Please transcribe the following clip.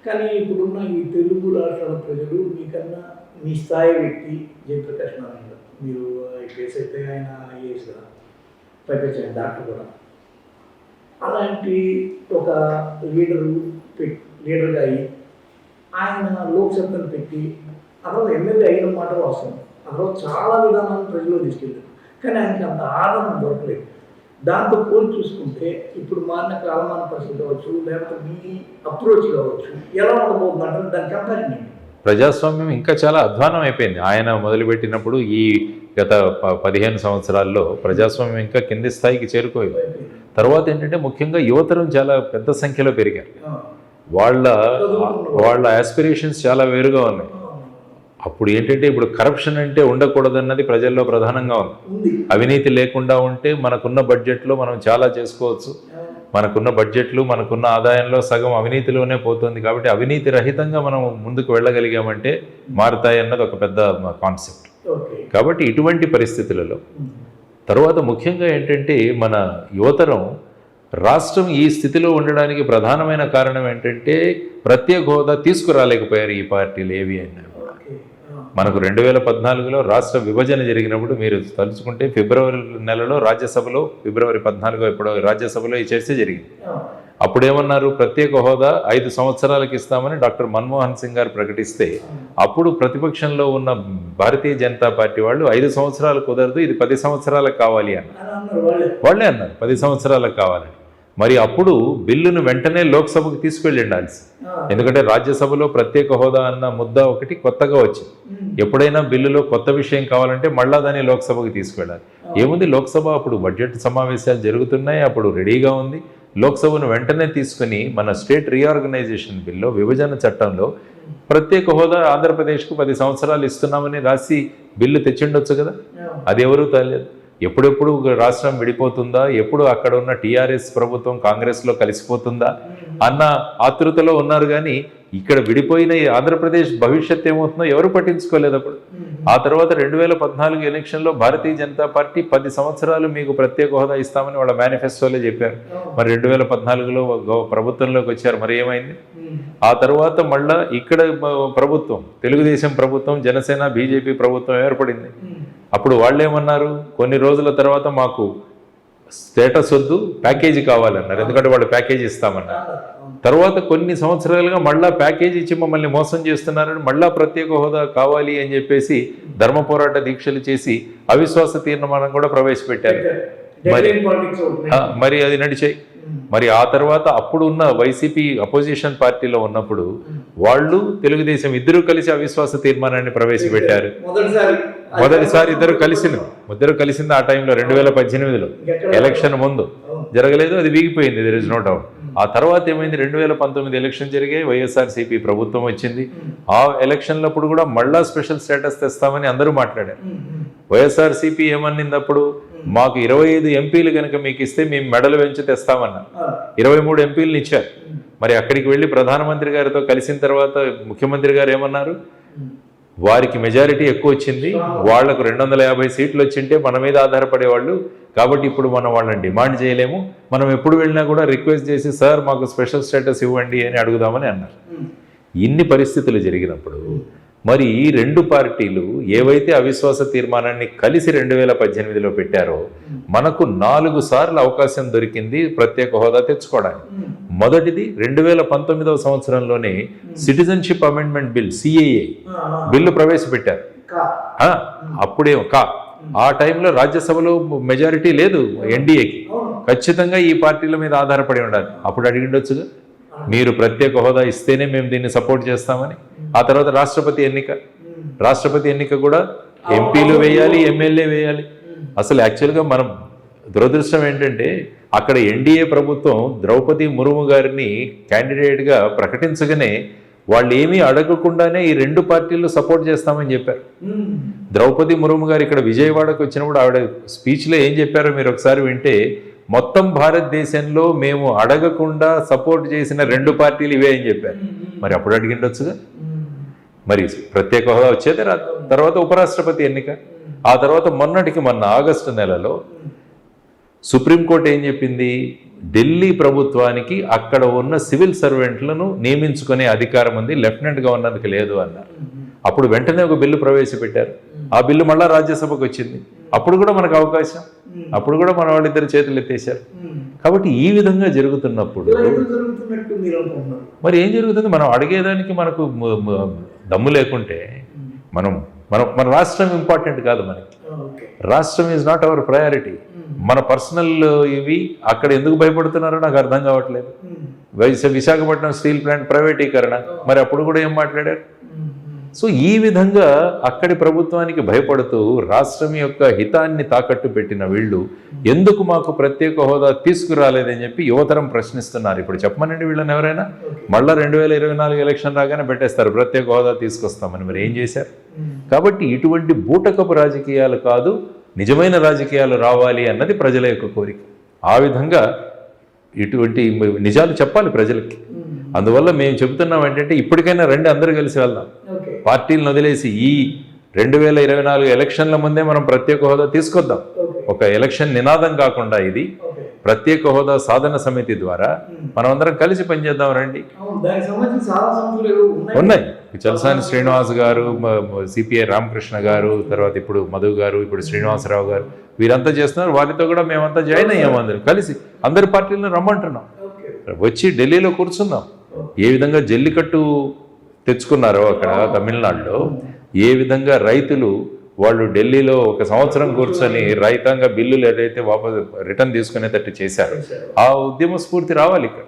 కానీ ఇప్పుడున్న ఈ తెలుగు రాష్ట్రాల ప్రజలు మీకన్నా మీ స్థాయి వ్యక్తి జయప్రకాష్ నారాయణ గారు. మీరు ఐపీఎస్ అయితే ఆయన ఐఏఎస్ కదా, పైపెచ్చి ఆయన డాక్టర్ కూడా. అలాంటి ఒక లీడర్గా అయ్యి ఆయన లోక్సభను పెట్టి అసలు ఎమ్మెల్యే అయిన మాట వస్తుంది. అసలు చాలా విధానాలను ప్రజలు తీసుకెళ్ళారు, కానీ ఆయనకి అంత ఆదరణ దొరకలేదు. దాంతో పోల్చి చూసుకుంటే ఇప్పుడు మారిన కాలమాన పరిస్థితి కావచ్చు, లేకపోతే మీ అప్రోచ్ కావచ్చు, ఎలా ఉండబోతుందంటే దాని కంపారిజన్ ఏంటి? ప్రజాస్వామ్యం ఇంకా చాలా అధ్వానం అయిపోయింది. ఆయన మొదలుపెట్టినప్పుడు ఈ గత 15 సంవత్సరాల్లో ప్రజాస్వామ్యం ఇంకా కింది స్థాయికి చేరుకోలేదు. తర్వాత ఏంటంటే ముఖ్యంగా యువతరం చాలా పెద్ద సంఖ్యలో పెరిగారు. వాళ్ళ ఆస్పిరేషన్స్ చాలా వేరుగా ఉన్నాయి. అప్పుడు ఏంటంటే ఇప్పుడు కరప్షన్ అంటే ఉండకూడదన్నది ప్రజల్లో ప్రధానంగా ఉంది. అవినీతి లేకుండా ఉంటే మనకున్న బడ్జెట్లో మనం చాలా చేసుకోవచ్చు. మనకున్న బడ్జెట్లు మనకున్న ఆదాయంలో సగం అవినీతిలోనే పోతుంది. కాబట్టి అవినీతి రహితంగా మనం ముందుకు వెళ్ళగలిగామంటే మారుతాయి అన్నది ఒక పెద్ద కాన్సెప్ట్. కాబట్టి ఇటువంటి పరిస్థితులలో తర్వాత ముఖ్యంగా ఏంటంటే మన యువతరం రాష్ట్రం ఈ స్థితిలో ఉండడానికి ప్రధానమైన కారణం ఏంటంటే ప్రత్యేక హోదా తీసుకురాలేకపోయారు ఈ పార్టీలు ఏవి అయినా. మనకు 2014లో రాష్ట్ర విభజన జరిగినప్పుడు మీరు తలుచుకుంటే ఫిబ్రవరి నెలలో రాజ్యసభలో ఫిబ్రవరి 14 ఎప్పుడో రాజ్యసభలో ఈ చర్చ జరిగింది. అప్పుడేమన్నారు, ప్రత్యేక హోదా 5 సంవత్సరాలకు ఇస్తామని డాక్టర్ మన్మోహన్ సింగ్ గారు ప్రకటిస్తే అప్పుడు ప్రతిపక్షంలో ఉన్న భారతీయ జనతా పార్టీ వాళ్ళు 5 సంవత్సరాలు కుదరదు, ఇది 10 సంవత్సరాలకు కావాలి అన్నారు. వాళ్ళే అన్నారు 10 సంవత్సరాలకు కావాలని. మరి అప్పుడు బిల్లును వెంటనే లోక్సభకు తీసుకెళ్ళి ఉండాల్సి, ఎందుకంటే రాజ్యసభలో ప్రత్యేక హోదా అన్న ముద్ద ఒకటి కొత్తగా వచ్చింది. ఎప్పుడైనా బిల్లులో కొత్త విషయం కావాలంటే మళ్ళా దాన్ని లోక్సభకు తీసుకెళ్ళాలి. ఏముంది, లోక్సభ అప్పుడు బడ్జెట్ సమావేశాలు జరుగుతున్నాయి, అప్పుడు రెడీగా ఉంది. లోక్సభను వెంటనే తీసుకుని మన స్టేట్ రీఆర్గనైజేషన్ బిల్లో విభజన చట్టంలో ప్రత్యేక హోదా ఆంధ్రప్రదేశ్కు 10 సంవత్సరాలు ఇస్తున్నామని రాసి బిల్లు తెచ్చిండొచ్చు కదా. అది ఎవరూ తెలియదు. ఎప్పుడెప్పుడు రాష్ట్రం విడిపోతుందా, ఎప్పుడు అక్కడ ఉన్న టీఆర్ఎస్ ప్రభుత్వం కాంగ్రెస్లో కలిసిపోతుందా అన్న ఆతృతలో ఉన్నారు. కానీ ఇక్కడ విడిపోయిన ఆంధ్రప్రదేశ్ భవిష్యత్ ఏమవుతుందో ఎవరు పట్టించుకోలేదు అప్పుడు. ఆ తర్వాత 2014 ఎలక్షన్లో భారతీయ జనతా పార్టీ 10 సంవత్సరాలు మీకు ప్రత్యేక హోదా ఇస్తామని వాళ్ళ మేనిఫెస్టోలో చెప్పారు. మరి 2014లో ప్రభుత్వంలోకి వచ్చారు, మరి ఏమైంది? ఆ తర్వాత మళ్ళా ఇక్కడ ప్రభుత్వం, తెలుగుదేశం ప్రభుత్వం, జనసేన బీజేపీ ప్రభుత్వం ఏర్పడింది. అప్పుడు వాళ్ళు ఏమన్నారు, కొన్ని రోజుల తర్వాత మాకు స్టేటస్ వద్దు, ప్యాకేజీ కావాలన్నారు. ఎందుకంటే వాళ్ళు ప్యాకేజీ ఇస్తామన్నారు. తర్వాత కొన్ని సంవత్సరాలుగా మళ్ళా ప్యాకేజీ ఇచ్చి మమ్మల్ని మోసం చేస్తున్నారని మళ్ళా ప్రత్యేక హోదా కావాలి అని చెప్పేసి ధర్మ పోరాట దీక్షలు చేసి అవిశ్వాస తీర్మానం కూడా ప్రవేశపెట్టారు. మరి అది నడిచాయి. మరి ఆ తర్వాత అప్పుడు ఉన్న వైసీపీ అపోజిషన్ పార్టీలో ఉన్నప్పుడు వాళ్ళు తెలుగుదేశం ఇద్దరు కలిసి అవిశ్వాస తీర్మానాన్ని ప్రవేశపెట్టారు. మొదటిసారి ఇద్దరు కలిసింది ఆ టైంలో 2018లో ఎలక్షన్ ముందు జరగలేదు, అది వీగిపోయింది, దెర్ ఇస్ నో డౌట్. ఆ తర్వాత ఏమైంది, 2019 ఎలక్షన్ జరిగాయి, వైఎస్ఆర్సీపీ ప్రభుత్వం వచ్చింది. ఆ ఎలక్షన్లప్పుడు కూడా మళ్ళా స్పెషల్ స్టేటస్ తెస్తామని అందరూ మాట్లాడారు. వైఎస్ఆర్సీపీ ఏమన్నింది అప్పుడు, మాకు 25 ఎంపీలు కనుక మీకు ఇస్తే మేము మెడలు పెంచి తెస్తామన్నారు. 23 ఎంపీలను ఇచ్చారు. మరి అక్కడికి వెళ్ళి ప్రధానమంత్రి గారితో కలిసిన తర్వాత ముఖ్యమంత్రి గారు ఏమన్నారు, వారికి మెజారిటీ ఎక్కువ వచ్చింది, వాళ్లకు 250 సీట్లు వచ్చింటే మన మీద ఆధారపడేవాళ్ళు, కాబట్టి ఇప్పుడు మనం వాళ్ళని డిమాండ్ చేయలేము, మనం ఎప్పుడు వెళ్ళినా కూడా రిక్వెస్ట్ చేసి సార్ మాకు స్పెషల్ స్టేటస్ ఇవ్వండి అని అడుగుదామని అన్నారు. ఇన్ని పరిస్థితులు జరిగినప్పుడు మరి ఈ రెండు పార్టీలు ఏవైతే అవిశ్వాస తీర్మానాన్ని కలిసి 2018లో పెట్టారో మనకు 4 సార్లు అవకాశం దొరికింది ప్రత్యేక హోదా తెచ్చుకోవడానికి. మొదటిది 2019వ సంవత్సరంలోనే citizenship amendment bill CAA bill ప్రవేశపెట్టారు. అప్పుడే ఆ టైంలో రాజ్యసభలో మెజారిటీ లేదు ఎన్డీఏకి, ఖచ్చితంగా ఈ పార్టీల మీద ఆధారపడి ఉండాలి. అప్పుడు అడిగిండొచ్చుగా, మీరు ప్రత్యేక హోదా ఇస్తేనే మేము దీన్ని సపోర్ట్ చేస్తామని. ఆ తర్వాత రాష్ట్రపతి ఎన్నిక కూడా ఎంపీలు వేయాలి, ఎమ్మెల్యే వేయాలి. అసలు యాక్చువల్గా మనం దురదృష్టం ఏంటంటే అక్కడ ఎన్డీఏ ప్రభుత్వం ద్రౌపది ముర్ము గారిని క్యాండిడేట్గా ప్రకటించగానే వాళ్ళు ఏమీ అడగకుండానే ఈ రెండు పార్టీలు సపోర్ట్ చేస్తామని చెప్పారు. ద్రౌపది ముర్ము గారు ఇక్కడ విజయవాడకు వచ్చినప్పుడు ఆవిడ స్పీచ్లో ఏం చెప్పారో మీరు ఒకసారి వింటే, మొత్తం భారతదేశంలో మేము అడగకుండా సపోర్ట్ చేసిన 2 పార్టీలు ఇవే అని చెప్పారు. మరి అప్పుడు అడిగిండొచ్చుగా. మరి ప్రత్యేక హోదా వచ్చేది తర్వాత ఉపరాష్ట్రపతి ఎన్నిక, ఆ తర్వాత మొన్న ఆగస్టు నెలలో సుప్రీంకోర్టు ఏం చెప్పింది, ఢిల్లీ ప్రభుత్వానికి అక్కడ ఉన్న సివిల్ సర్వెంట్లను నియమించుకునే అధికారం ఉంది, లెఫ్టినెంట్ గవర్నర్కి లేదు అన్నారు. అప్పుడు వెంటనే ఒక బిల్లు ప్రవేశపెట్టారు. ఆ బిల్లు మళ్ళా రాజ్యసభకు వచ్చింది. అప్పుడు కూడా మనకు అవకాశం, అప్పుడు కూడా మన వాళ్ళిద్దరు చేతులు ఎత్తేసారు. కాబట్టి ఈ విధంగా జరుగుతున్నప్పుడు జరుగుతున్నట్టు మీరు అనుకుంటున్నారు. మరి ఏం జరుగుతుంది? మనం అడిగేదానికి మనకు దమ్ము లేకుంటే మనం మన రాష్ట్రం ఇంపార్టెంట్ కాదు మనకి. రాష్ట్రం ఈజ్ నాట్ అవర్ ప్రయారిటీ. మన పర్సనల్ ఇవి అక్కడ ఎందుకు భయపడుతున్నారో నాకు అర్థం కావట్లేదు. విశాఖపట్నం స్టీల్ ప్లాంట్ ప్రైవేటీకరణ, మరి అప్పుడు కూడా ఏం మాట్లాడారు? సో ఈ విధంగా అక్కడి ప్రభుత్వానికి భయపడుతూ రాష్ట్రం యొక్క హితాన్ని తాకట్టు పెట్టిన వీళ్ళు ఎందుకు మాకు ప్రత్యేక హోదా తీసుకురాలేదని చెప్పి యువతరం ప్రశ్నిస్తున్నారు. ఇప్పుడు చెప్పమనండి వీళ్ళని ఎవరైనా. మళ్ళీ 2024 ఎలక్షన్ రాగానే పెట్టేస్తారు ప్రత్యేక హోదా తీసుకొస్తామని. మరి ఏం చేశారు? కాబట్టి ఇటువంటి బూటకపు రాజకీయాలు కాదు, నిజమైన రాజకీయాలు రావాలి అన్నది ప్రజల యొక్క కోరిక. ఆ విధంగా ఇటువంటి నిజాలు చెప్పాలి ప్రజలకి. అందువల్ల మేము చెబుతున్నాం ఏంటంటే ఇప్పటికైనా రండి, అందరూ కలిసి వెళ్దాం. పార్టీలను వదిలేసి ఈ 2024 ఎలక్షన్ల ముందే మనం ప్రత్యేక హోదా తీసుకొద్దాం. ఒక ఎలక్షన్ నినాదం కాకుండా ఇది ప్రత్యేక హోదా సాధన సమితి ద్వారా మనం అందరం కలిసి పనిచేద్దాం రండి. ఉన్నాయి. చలసాని శ్రీనివాస్ గారు, సిపిఐ రామకృష్ణ గారు, తర్వాత ఇప్పుడు మధు గారు, ఇప్పుడు శ్రీనివాసరావు గారు, వీరంతా చేస్తున్నారు. వారితో కూడా మేమంతా జాయిన్ అయ్యాము. అందరం కలిసి అందరి పార్టీలను రమ్మంటున్నాం. వచ్చి ఢిల్లీలో కూర్చుందాం. ఏ విధంగా జల్లికట్టు తెచ్చుకున్నారో అక్కడ తమిళనాడులో, ఏ విధంగా రైతులు వాళ్ళు ఢిల్లీలో 1 సంవత్సరం కూర్చొని రైతాంగ బిల్లులు ఏదైతే వాపసు రిటర్న్ తీసుకునేటట్టు చేశారు, ఆ ఉద్యమ స్ఫూర్తి రావాలి ఇక్కడ.